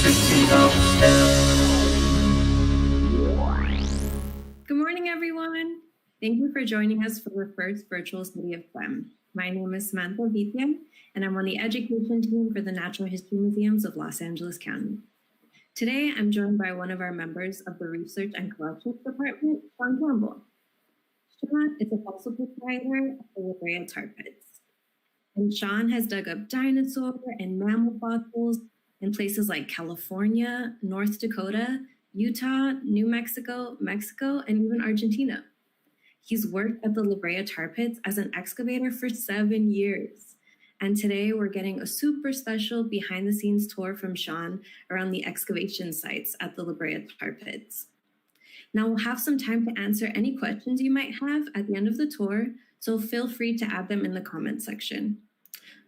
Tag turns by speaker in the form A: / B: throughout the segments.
A: Good morning, everyone. Thank you for joining us for the first virtual City of Chem. My name is Samantha Vitya, and I'm on the education team for the Natural History Museums of Los Angeles County. Today, I'm joined by one of our members of the Research and Collections Department, Sean Campbell. Sean is a fossil proprietor of the Brea Tar Pits. And Sean has dug up dinosaur and mammal fossils in places like California, North Dakota, Utah, New Mexico, Mexico, and even Argentina. He's worked at the La Brea Tar Pits as an excavator for 7 years. And today we're getting a super special behind the scenes tour from Sean around the excavation sites at the La Brea Tar Pits. Now we'll have some time to answer any questions you might have at the end of the tour, so feel free to add them in the comment section.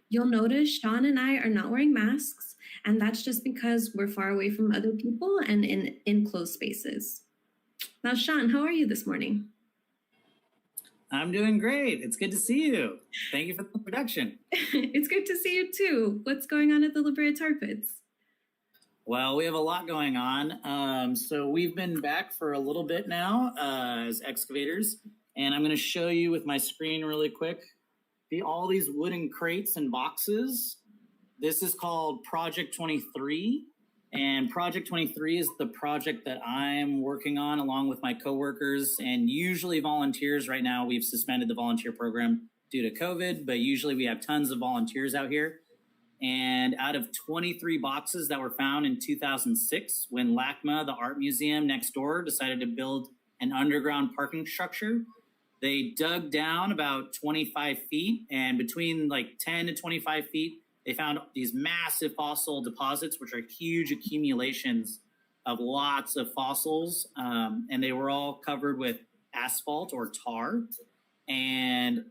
A: You'll notice Sean and I are not wearing masks, and that's just because we're far away from other people and in enclosed spaces. Now, Sean, how are you this morning?
B: I'm doing great. It's good to see you. Thank you for the introduction.
A: It's good to see you too. What's going on at the La Brea Tar Pits?
B: Well, we have a lot going on. So we've been back for a little bit now as excavators, and I'm going to show you with my screen really quick all these wooden crates and boxes. This is called Project 23, and Project 23 is the project that I'm working on along with my coworkers and usually volunteers. Right now, we've suspended the volunteer program due to COVID, but usually we have tons of volunteers out here. And out of 23 boxes that were found in 2006, when LACMA, the art museum next door, decided to build an underground parking structure, they dug down about 25 feet, and between like 10 to 25 feet, they found these massive fossil deposits, which are huge accumulations of lots of fossils. And they were all covered with asphalt or tar. And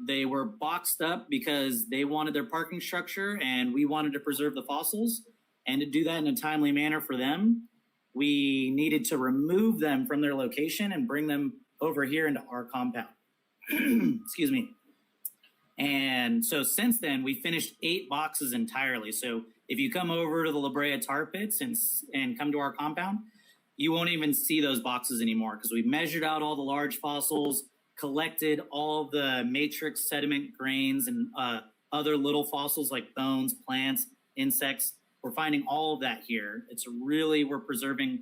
B: they were boxed up because they wanted their parking structure and we wanted to preserve the fossils. And to do that in a timely manner for them, we needed to remove them from their location and bring them over here into our compound. Excuse me. And so since then, we finished 8 boxes entirely. So if you come over to the La Brea Tar Pits and come to our compound, you won't even see those boxes anymore because we measured out all the large fossils, collected all the matrix sediment grains and other little fossils like bones, plants, insects. We're finding all of that here. We're preserving,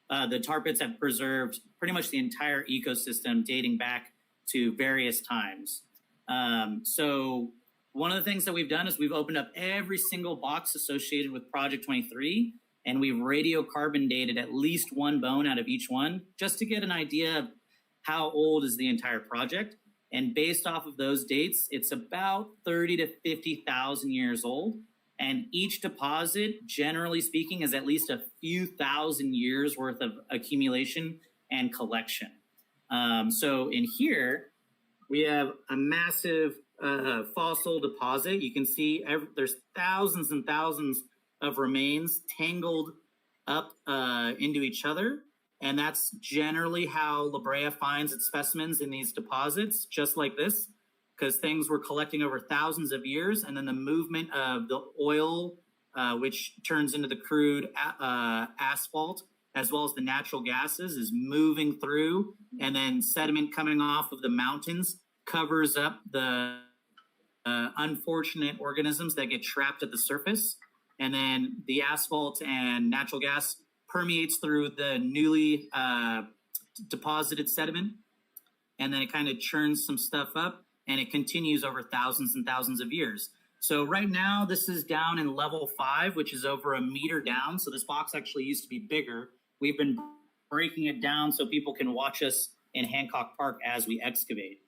B: the tar pits have preserved pretty much the entire ecosystem dating back to various times. So one of the things that we've done is we've opened up every single box associated with Project 23, and we've radiocarbon dated at least one bone out of each one just to get an idea of how old is the entire project. And based off of those dates, it's about 30 to 50,000 years old. And each deposit, generally speaking, is at least a few thousand years worth of accumulation and collection. So in here, we have a massive fossil deposit. You can see there's thousands and thousands of remains tangled up into each other. And that's generally how La Brea finds its specimens in these deposits, just like this, because things were collecting over thousands of years. And then the movement of the oil, which turns into the crude asphalt, as well as the natural gases, is moving through. And then sediment coming off of the mountains covers up the unfortunate organisms that get trapped at the surface. And then the asphalt and natural gas permeates through the newly deposited sediment. And then it kind of churns some stuff up and it continues over thousands and thousands of years. So right now, this is down in level 5, which is over a meter down. So this box actually used to be bigger. We've been breaking it down so people can watch us in Hancock Park as we excavate.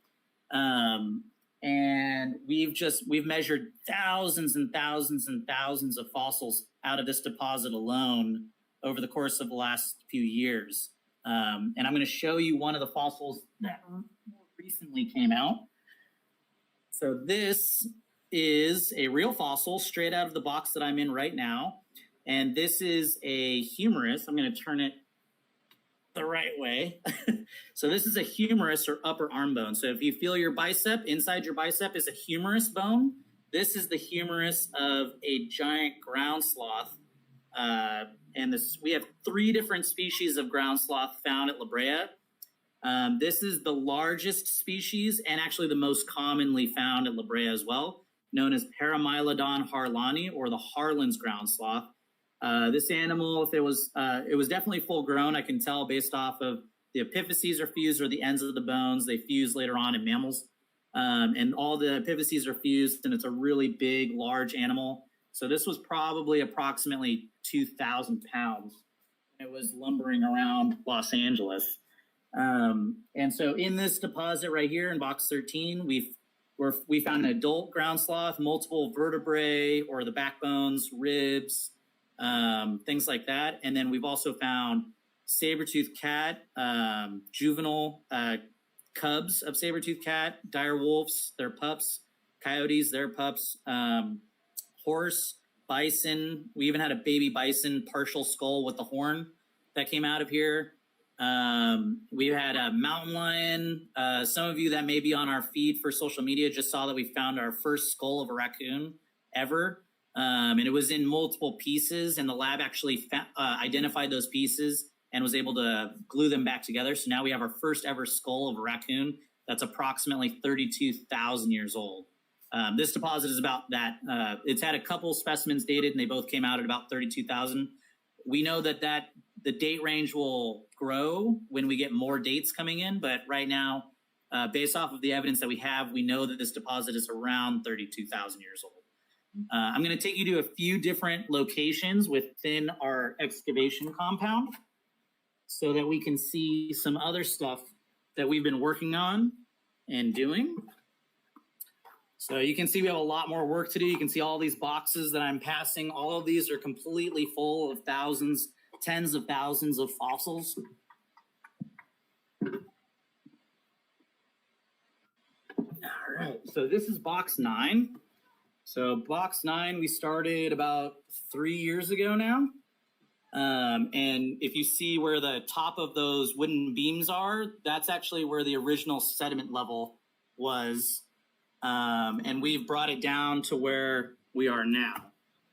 B: And we've measured thousands and thousands and thousands of fossils out of this deposit alone over the course of the last few years. And I'm going to show you one of the fossils that recently came out. So this is a real fossil straight out of the box that I'm in right now. And this is a humerus. I'm going to turn it the right way. So this is a humerus or upper arm bone. So if you feel your bicep, inside your bicep is a humerus bone. This is the humerus of a giant ground sloth and we have 3 different species of ground sloth found at La Brea. This is the largest species and actually the most commonly found at La Brea as well, known as Paramylodon harlani, or the Harlan's ground sloth. This animal, if it was definitely full grown. I can tell based off of the epiphyses are fused, or the ends of the bones. They fuse later on in mammals. And all the epiphyses are fused, and it's a really big, large animal. So this was probably approximately 2,000 pounds. It was lumbering around Los Angeles. And so in this deposit right here in box 13, we found an adult ground sloth, multiple vertebrae or the backbones, ribs, things like that. And then we've also found saber-toothed cat, juvenile cubs of saber-toothed cat, dire wolves, their pups, coyotes, their pups, horse, bison. We even had a baby bison partial skull with the horn that came out of here. We had a mountain lion. Some of you that may be on our feed for social media just saw that we found our first skull of a raccoon ever. And it was in multiple pieces, and the lab actually identified those pieces and was able to glue them back together. So now we have our first ever skull of a raccoon that's approximately 32,000 years old. This deposit is about that. It's had a couple specimens dated, and they both came out at about 32,000. We know that the date range will grow when we get more dates coming in, but right now, based off of the evidence that we have, we know that this deposit is around 32,000 years old. I'm going to take you to a few different locations within our excavation compound so that we can see some other stuff that we've been working on and doing. So you can see we have a lot more work to do. You can see all these boxes that I'm passing. All of these are completely full of thousands, tens of thousands of fossils. All right, so this is box 9. So box 9, we started about 3 years ago now. And if you see where the top of those wooden beams are, that's actually where the original sediment level was. And we've brought it down to where we are now.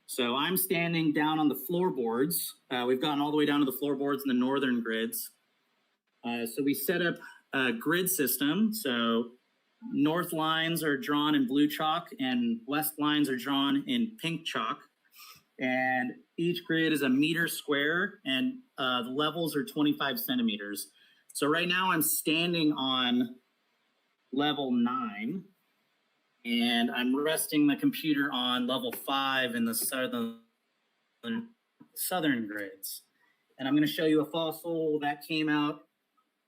B: So I'm standing down on the floorboards. We've gotten all the way down to the floorboards in the northern grids. So we set up a grid system. So north lines are drawn in blue chalk and west lines are drawn in pink chalk. And each grid is a meter square, and the levels are 25 centimeters. So right now I'm standing on level 9, and I'm resting the computer on level 5 in the southern grids. And I'm going to show you a fossil that came out,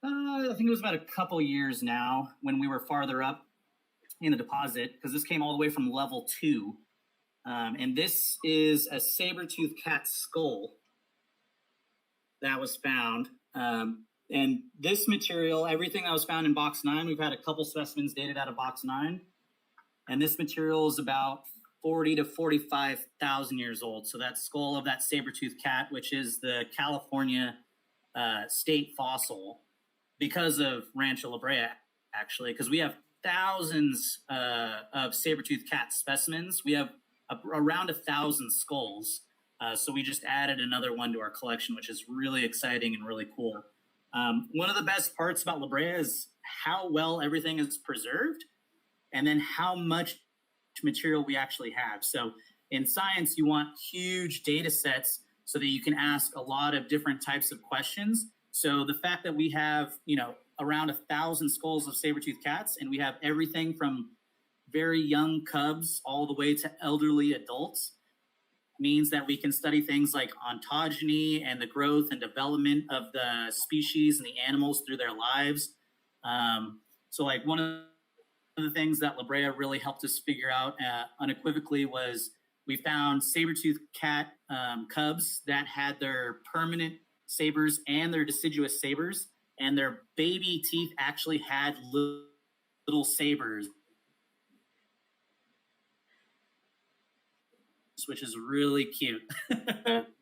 B: I think it was about a couple years now when we were farther up in the deposit, because this came all the way from level 2. And this is a saber-toothed cat skull that was found. And this material, everything that was found in box 9, we've had a couple specimens dated out of box 9. And this material is about 40 to 45,000 years old. So that skull of that saber-toothed cat, which is the California state fossil, because of Rancho La Brea, actually, because we have thousands of saber-toothed cat specimens. We have around 1,000 skulls. So we just added another one to our collection, which is really exciting and really cool. One of the best parts about La Brea is how well everything is preserved, and then how much material we actually have. So in science, you want huge data sets so that you can ask a lot of different types of questions. So the fact that we have, around 1,000 skulls of saber-toothed cats, and we have everything from very young cubs all the way to elderly adults, means that we can study things like ontogeny and the growth and development of the species and the animals through their lives. So like one of the things that La Brea really helped us figure out unequivocally was we found saber-toothed cat cubs that had their permanent sabers and their deciduous sabers, and their baby teeth actually had little sabers, which is really cute.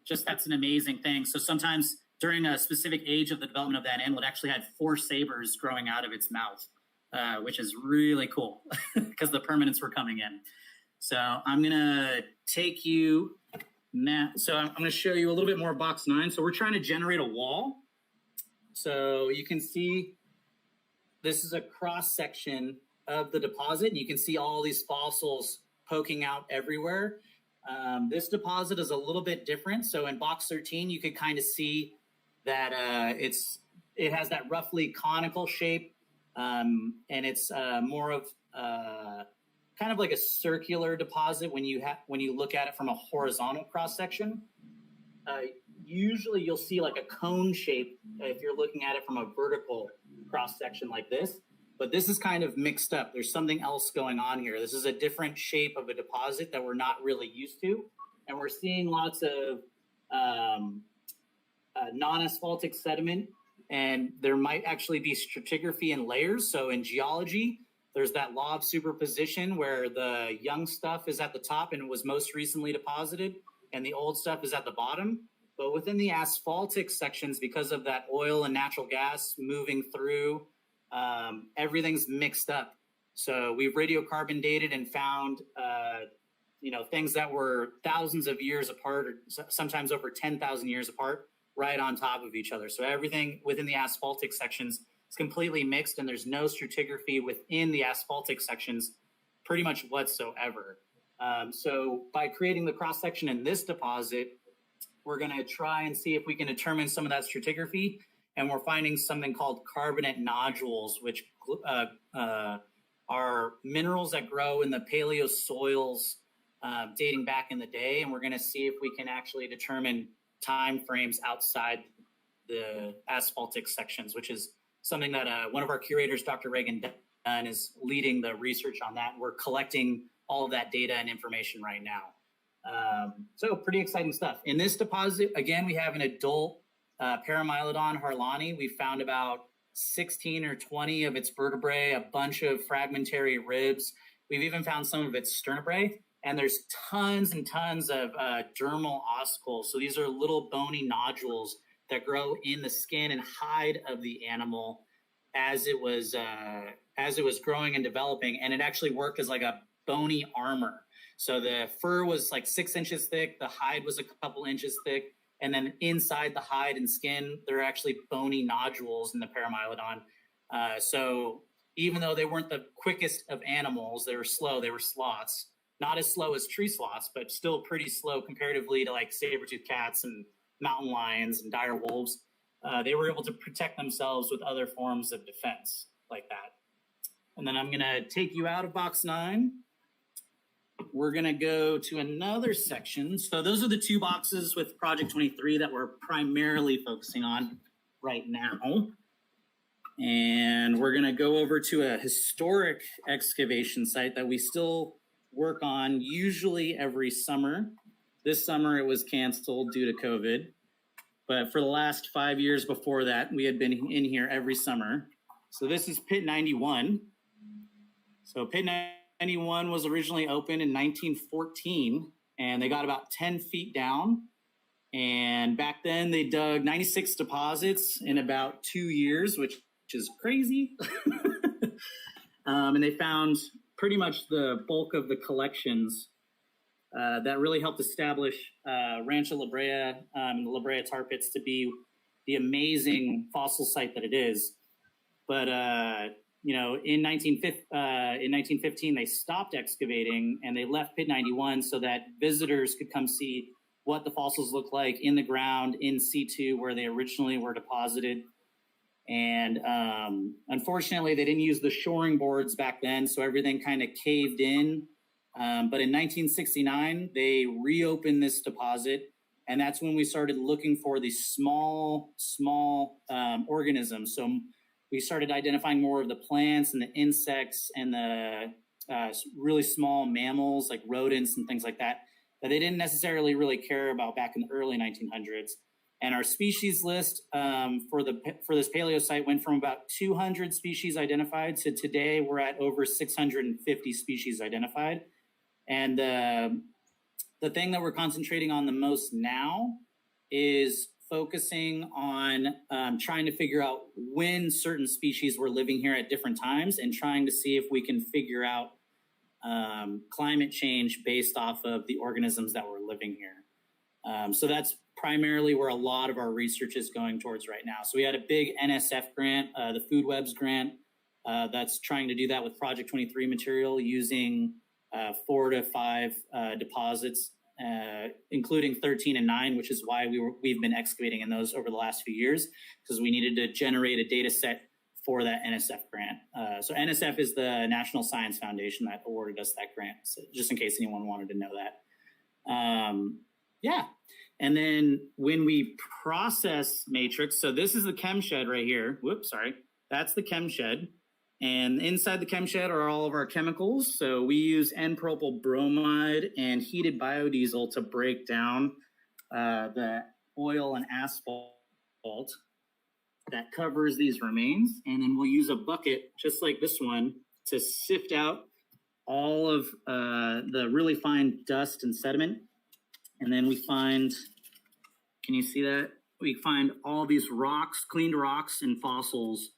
B: Just that's an amazing thing. So sometimes during a specific age of the development of that animal, it actually had 4 sabers growing out of its mouth, which is really cool because the permanents were coming in. So I'm going to take you Now, so I'm going to show you a little bit more box 9. So we're trying to generate a wall. So you can see this is a cross section of the deposit, and you can see all these fossils poking out everywhere. This deposit is a little bit different. So in box 13, you could kind of see that it has that roughly conical shape, and it's more of kind of like a circular deposit when you look at it from a horizontal cross section. Usually you'll see like a cone shape if you're looking at it from a vertical cross section like this, but this is kind of mixed up. There's something else going on here. This is a different shape of a deposit that we're not really used to, and we're seeing lots of non-asphaltic sediment, and there might actually be stratigraphy in layers. So in geology, there's that law of superposition where the young stuff is at the top and was most recently deposited, and the old stuff is at the bottom. But within the asphaltic sections, because of that oil and natural gas moving through, everything's mixed up. So we've radiocarbon dated and found, things that were thousands of years apart, or sometimes over 10,000 years apart, right on top of each other. So everything within the asphaltic sections is completely mixed, and there's no stratigraphy within the asphaltic sections pretty much whatsoever. So by creating the cross section in this deposit, we're going to try and see if we can determine some of that stratigraphy, and we're finding something called carbonate nodules, which are minerals that grow in the paleo soils dating back in the day, and we're going to see if we can actually determine time frames outside the asphaltic sections, which is something that one of our curators, Dr. Reagan Dunn, is leading the research on that. We're collecting all of that data and information right now. So pretty exciting stuff. In this deposit, again, we have an adult Paramylodon harlani. We found about 16 or 20 of its vertebrae, a bunch of fragmentary ribs. We've even found some of its sternebrae, and there's tons and tons of dermal ossicles. So these are little bony nodules that grow in the skin and hide of the animal as it was growing and developing, and it actually worked as like a bony armor. So the fur was like 6 inches thick, the hide was a couple inches thick, and then inside the hide and skin, there are actually bony nodules in the Paramylodon. So even though they weren't the quickest of animals, they were slow, they were sloths. Not as slow as tree sloths, but still pretty slow comparatively to like saber-toothed cats and mountain lions and dire wolves. They were able to protect themselves with other forms of defense like that. And then I'm going to take you out of box 9. We're going to go to another section. So those are the 2 boxes with Project 23 that we're primarily focusing on right now. And we're going to go over to a historic excavation site that we still work on usually every summer. This summer it was canceled due to COVID. But for the last 5 years before that, we had been in here every summer. So this is Pit 91. So Pit 91 was originally opened in 1914, and they got about 10 feet down. And back then they dug 96 deposits in about 2 years, which is crazy. And they found pretty much the bulk of the collections that really helped establish Rancho La Brea and the La Brea Tar Pits to be the amazing fossil site that it is. But in 1915, they stopped excavating and they left Pit 91 so that visitors could come see what the fossils look like in the ground in situ where they originally were deposited. And unfortunately, they didn't use the shoring boards back then, so everything kind of caved in. But in 1969, they reopened this deposit, and that's when we started looking for these small organisms. So we started identifying more of the plants and the insects and the really small mammals like rodents and things like that they didn't necessarily really care about back in the early 1900s. And our species list for this paleo site went from about 200 species identified to today we're at over 650 species identified. And the thing that we're concentrating on the most now is focusing on trying to figure out when certain species were living here at different times and trying to see if we can figure out climate change based off of the organisms that were living here. So that's primarily where a lot of our research is going towards right now. So we had a big NSF grant, the Food Webs grant, that's trying to do that with Project 23 material using 4 to 5 deposits, including 13 and 9, which is why we've been excavating in those over the last few years, because we needed to generate a data set for that NSF grant. So NSF is the National Science Foundation that awarded us that grant, so just in case anyone wanted to know that. Yeah. And then when we process matrix, so this is the Chem Shed right here. Whoops, sorry. That's the Chem Shed. And inside the Chem Shed are all of our chemicals. So we use N-propyl bromide and heated biodiesel to break down the oil and asphalt that covers these remains. And then we'll use a bucket just like this one to sift out all of the really fine dust and sediment. And then we find, can you see that? We find all these rocks, cleaned rocks and fossils.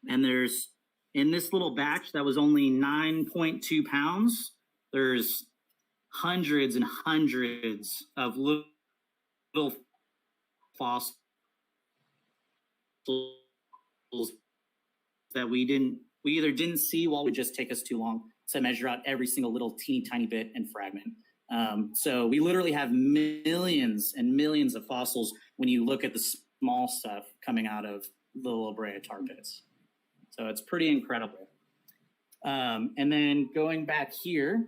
B: And there's, in this little batch that was only 9.2 pounds, there's hundreds and hundreds of little fossils that we either didn't see while it would just take us too long to measure out every single little teeny tiny bit and fragment. So we literally have millions and millions of fossils when you look at the small stuff coming out of the La Brea Tar Pits. So it's pretty incredible. And then going back here,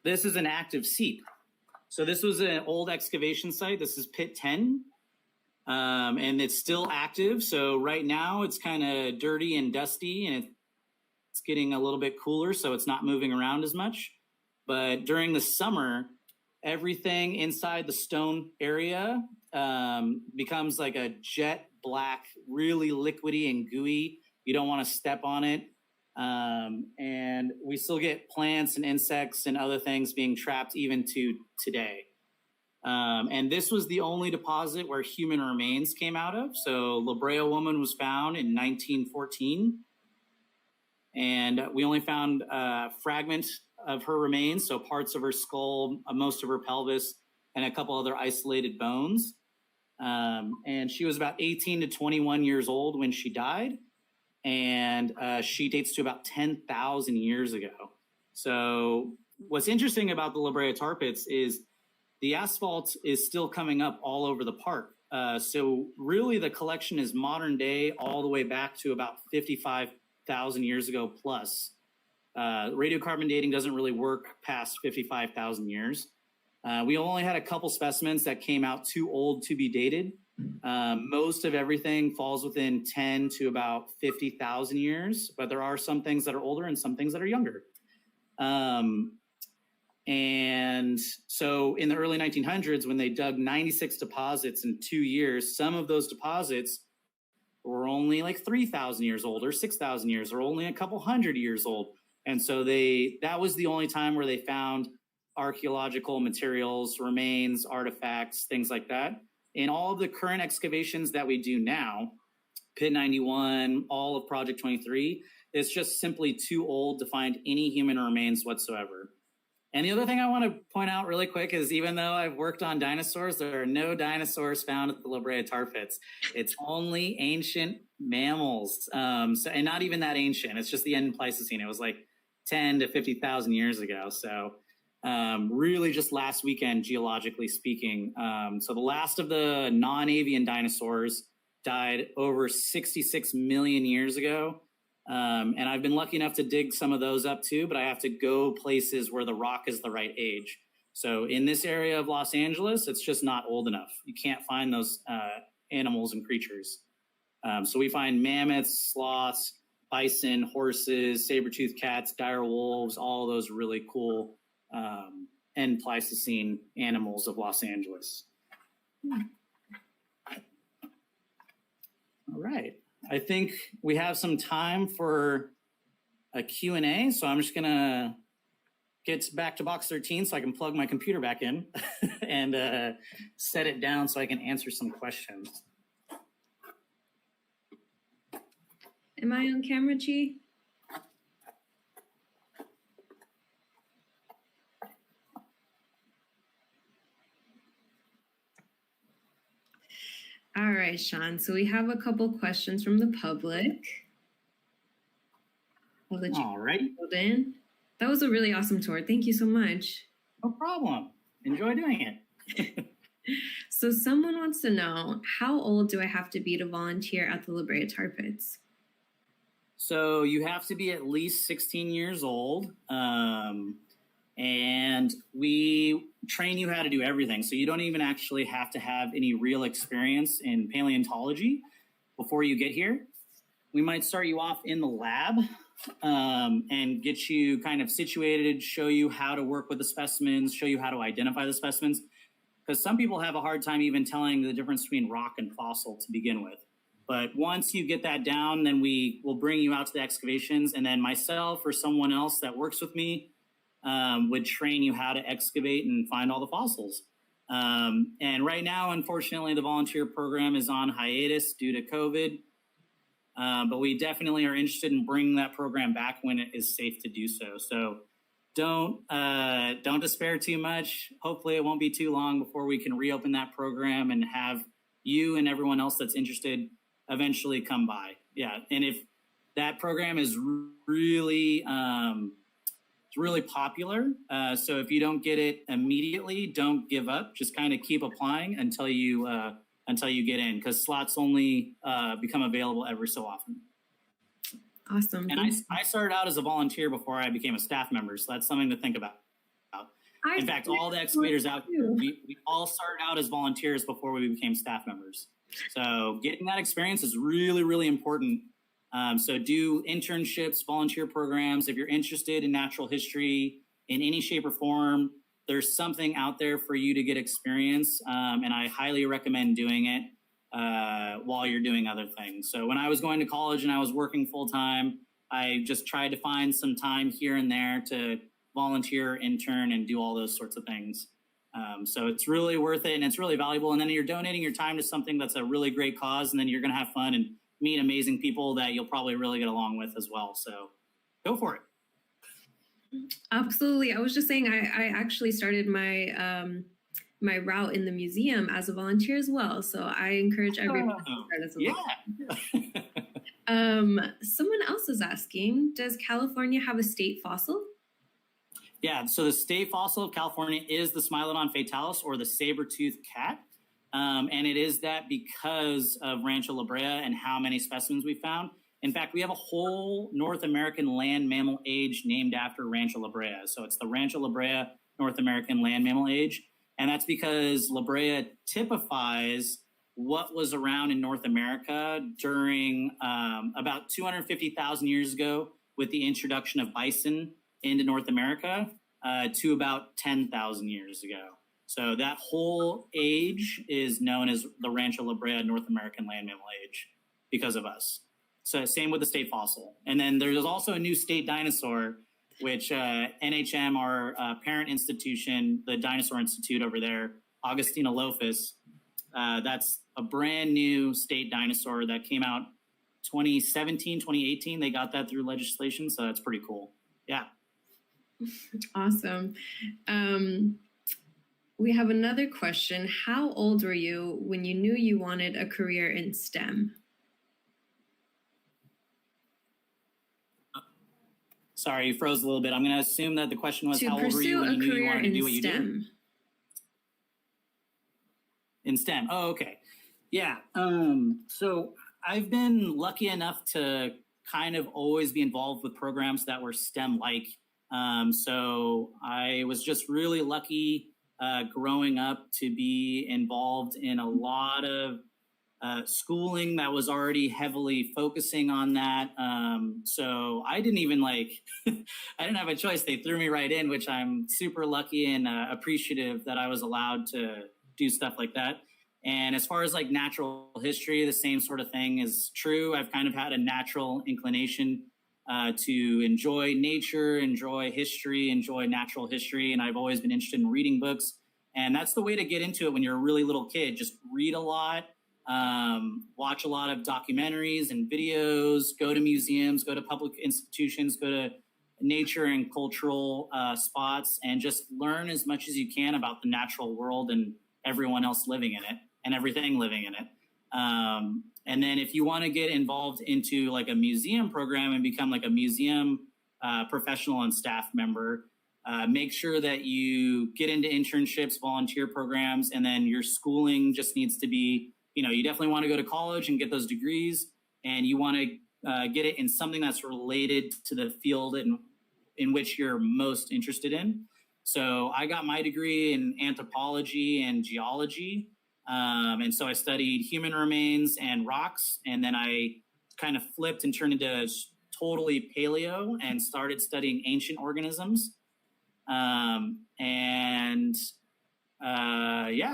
B: this is an active seep. So this was an old excavation site. This is pit 10, and it's still active. So right now it's kind of dirty and dusty, and it's getting a little bit cooler, so it's not moving around as much. But during the summer, everything inside the stone area becomes like a jet black, really liquidy and gooey. You don't want to step on it. And we still get plants and insects and other things being trapped even to today. And this was the only deposit where human remains came out of. So La Brea woman was found in 1914. And we only found fragments of her remains, so parts of her skull, most of her pelvis, and a couple other isolated bones. And she was about 18 to 21 years old when she died. And she dates to about 10,000 years ago. So what's interesting about the La Brea Tar Pits is the asphalt is still coming up all over the park. So really the collection is modern day all the way back to about 55,000 years ago plus. Radiocarbon dating doesn't really work past 55,000 years. We only had a couple specimens that came out too old to be dated. Most of everything falls within 10 to about 50,000 years, but there are some things that are older and some things that are younger. And so in the early 1900s, when they dug 96 deposits in 2 years, some of those deposits were only like 3,000 years old or 6,000 years or only a couple hundred years old. And so that was the only time where they found archaeological materials, remains, artifacts, things like that. In all of the current excavations that we do now, Pit 91, all of Project 23, it's just simply too old to find any human remains whatsoever. And the other thing I want to point out really quick is even though I've worked on dinosaurs, there are no dinosaurs found at the La Brea Tar Pits. It's only ancient mammals. And not even that ancient. It's just the end Pleistocene. It was like 10 to 50,000 years ago. So really just last weekend, geologically speaking. So the last of the non-avian dinosaurs died over 66 million years ago. And I've been lucky enough to dig some of those up too, but I have to go places where the rock is the right age. So in this area of Los Angeles, it's just not old enough. You can't find those animals and creatures. So we find mammoths, sloths, bison, horses, saber-toothed cats, dire wolves, all those really cool end Pleistocene animals of Los Angeles. All right. I think we have some time for a Q&A, so I'm just going to get back to box 13 so I can plug my computer back in and set it down so I can answer some questions.
A: Am I on camera, Chi? All right, Sean. So we have a couple questions from the public. I'll let you
B: All right.
A: build in. That was a really awesome tour. Thank you so much.
B: No problem. Enjoy doing it.
A: So someone wants to know, how old do I have to be to volunteer at the Brea Tar Pits?
B: So you have to be at least 16 years old. And we train you how to do everything. So you don't even actually have to have any real experience in paleontology before you get here. We might start you off in the lab and get you kind of situated, show you how to work with the specimens, show you how to identify the specimens. Because some people have a hard time even telling the difference between rock and fossil to begin with. But once you get that down, then we will bring you out to the excavations. And then myself or someone else that works with me would train you how to excavate and find all the fossils. And right now, unfortunately, the volunteer program is on hiatus due to COVID. But we definitely are interested in bringing that program back when it is safe to do so. So don't despair too much. Hopefully it won't be too long before we can reopen that program and have you and everyone else that's interested eventually come by. Yeah. And if that program is really, it's really popular. So if you don't get it immediately, don't give up. Just kind of keep applying until you get in, because slots only become available every so often.
A: Awesome.
B: And I started out as a volunteer before I became a staff member, so that's something to think about. In fact, all the excavators out here, we all started out as volunteers before we became staff members. So getting that experience is really, really important. So do internships, volunteer programs. If you're interested in natural history in any shape or form, there's something out there for you to get experience. And I highly recommend doing it while you're doing other things. So when I was going to college and I was working full time, I just tried to find some time here and there to volunteer, intern, and do all those sorts of things. So it's really worth it and it's really valuable. And then you're donating your time to something that's a really great cause, and then you're going to have fun and meet amazing people that you'll probably really get along with as well. So go for it.
A: Absolutely. I was just saying, I actually started my my route in the museum as a volunteer as well. So I encourage everyone to start as a volunteer. Someone else is asking, does California have a state fossil?
B: Yeah, so the state fossil of California is the Smilodon fatalis, or the saber-toothed cat. And it is that because of Rancho La Brea and how many specimens we found. In fact, we have a whole North American land mammal age named after Rancho La Brea. So it's the Rancho La Brea North American land mammal age. And that's because La Brea typifies what was around in North America during about 250,000 years ago with the introduction of bison into North America to about 10,000 years ago. So that whole age is known as the Rancho La Brea North American land mammal age because of us. So same with the state fossil. And then there's also a new state dinosaur, which NHM, our parent institution, the Dinosaur Institute over there, Augustina Lofus, that's a brand new state dinosaur that came out 2017, 2018. They got that through legislation, so that's pretty cool. Yeah.
A: Awesome. We have another question. How old were you when you knew you wanted a career in STEM?
B: Sorry, you froze a little bit. I'm going to assume that the question was, how old were you when you knew you wanted to do what you do? In STEM. Oh, okay. Yeah. So I've been lucky enough to kind of always be involved with programs that were STEM-like. So I was just really lucky growing up to be involved in a lot of schooling that was already heavily focusing on that. So I didn't even I didn't have a choice. They threw me right in, which I'm super lucky and appreciative that I was allowed to do stuff like that. And as far as natural history, the same sort of thing is true. I've kind of had a natural inclination to enjoy nature, enjoy history, enjoy natural history. And I've always been interested in reading books. And that's the way to get into it when you're a really little kid. Just read a lot, watch a lot of documentaries and videos, go to museums, go to public institutions, go to nature and cultural spots, and just learn as much as you can about the natural world and everyone else living in it and everything living in it. And then if you want to get involved into like a museum program and become like a museum professional and staff member, make sure that you get into internships, volunteer programs, and then your schooling just needs to be, you definitely want to go to college and get those degrees, and you want to get it in something that's related to the field in which you're most interested in. So I got my degree in anthropology and geology. And so I studied human remains and rocks, and then I kind of flipped and turned into totally paleo and started studying ancient organisms.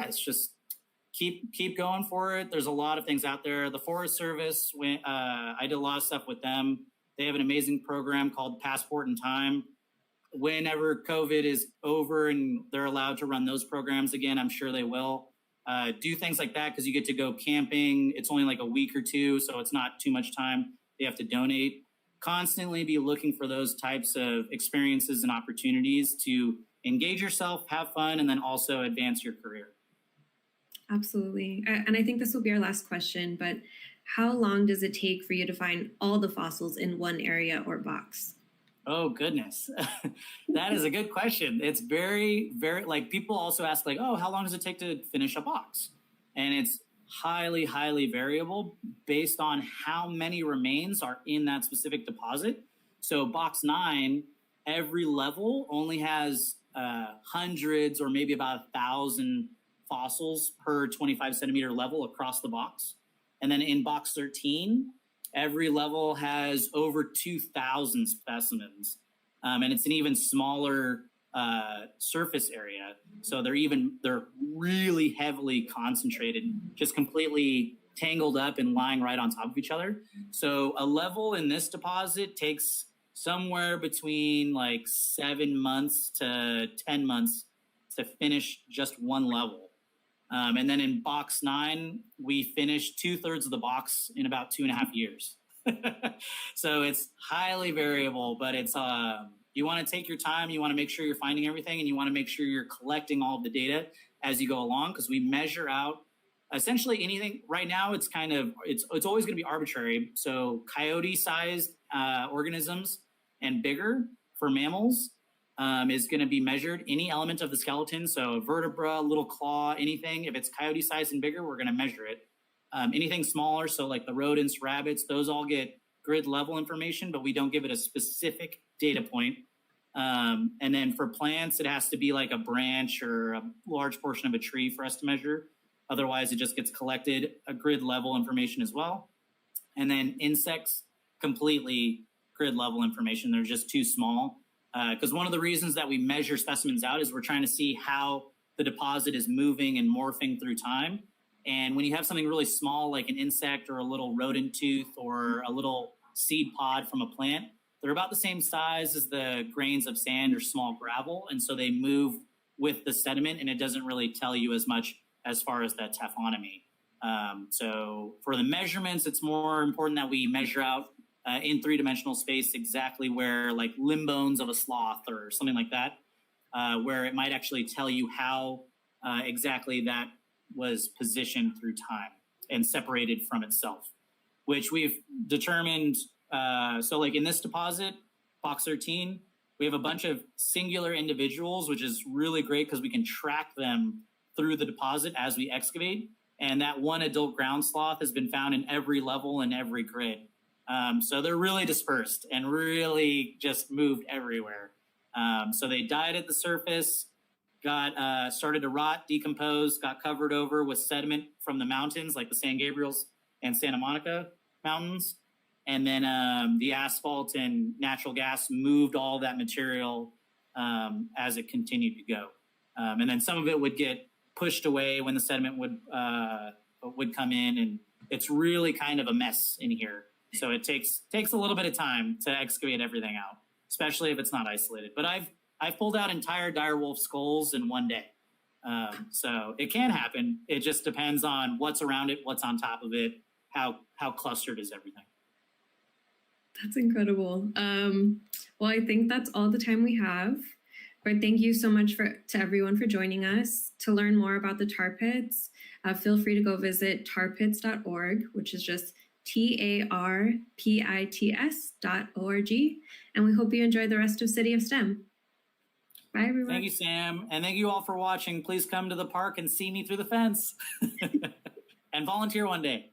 B: It's just keep going for it. There's a lot of things out there. The Forest Service, I did a lot of stuff with them. They have an amazing program called Passport in Time. Whenever COVID is over and they're allowed to run those programs again, I'm sure they will. Do things like that because you get to go camping. It's only like a week or two, so it's not too much time. You have to donate. Constantly be looking for those types of experiences and opportunities to engage yourself, have fun, and then also advance your career.
A: Absolutely. And I think this will be our last question, but how long does it take for you to find all the fossils in one area or box?
B: Oh, goodness. That is a good question. It's very, very, like people also ask like, oh, how long does it take to finish a box? And it's highly, highly variable based on how many remains are in that specific deposit. So box 9, every level only has hundreds or maybe about 1,000 fossils per 25 centimeter level across the box. And then in box 13, every level has over 2,000 specimens, and it's an even smaller surface area. So they're really heavily concentrated, just completely tangled up and lying right on top of each other. So a level in this deposit takes somewhere between like 7 months to 10 months to finish just one level. And then in box 9, we finished 2/3 of the box in about 2.5 years. So it's highly variable, but it's you want to take your time. You want to make sure you're finding everything, and you want to make sure you're collecting all of the data as you go along, because we measure out essentially anything. Right now, it's always going to be arbitrary. So coyote-sized organisms and bigger for mammals is going to be measured. Any element of the skeleton, so a vertebra, little claw, anything, if it's coyote sized and bigger, we're going to measure it. Anything smaller, so like the rodents, rabbits, those all get grid level information, but we don't give it a specific data point. And then for plants, it has to be like a branch or a large portion of a tree for us to measure. Otherwise, it just gets collected a grid level information as well. And then insects, completely grid level information. They're just too small. Because one of the reasons that we measure specimens out is we're trying to see how the deposit is moving and morphing through time. And when you have something really small, like an insect or a little rodent tooth or a little seed pod from a plant, they're about the same size as the grains of sand or small gravel. And so they move with the sediment, and it doesn't really tell you as much as far as that taphonomy. So for the measurements, it's more important that we measure out in 3-dimensional space exactly where, like limb bones of a sloth or something like that, where it might actually tell you how exactly that was positioned through time and separated from itself, which we've determined. So like in this deposit, box 13, we have a bunch of singular individuals, which is really great because we can track them through the deposit as we excavate. And that one adult ground sloth has been found in every level and every grid. So they're really dispersed and really just moved everywhere. So they died at the surface, got started to rot, decompose, got covered over with sediment from the mountains, like the San Gabriel's and Santa Monica mountains. And then the asphalt and natural gas moved all that material as it continued to go. And then some of it would get pushed away when the sediment would come in, and it's really kind of a mess in here. So it takes a little bit of time to excavate everything out, especially if it's not isolated. But I've pulled out entire direwolf skulls in one day. So it can happen. It just depends on what's around it, what's on top of it, how clustered is everything.
A: That's incredible. Well, I think that's all the time we have. But thank you so much to everyone for joining us. To learn more about the tar pits, feel free to go visit tarpits.org, which is just TARPITS.org. And we hope you enjoy the rest of City of STEM. Bye, everyone.
B: Thank you, Sam. And thank you all for watching. Please come to the park and see me through the fence and volunteer one day.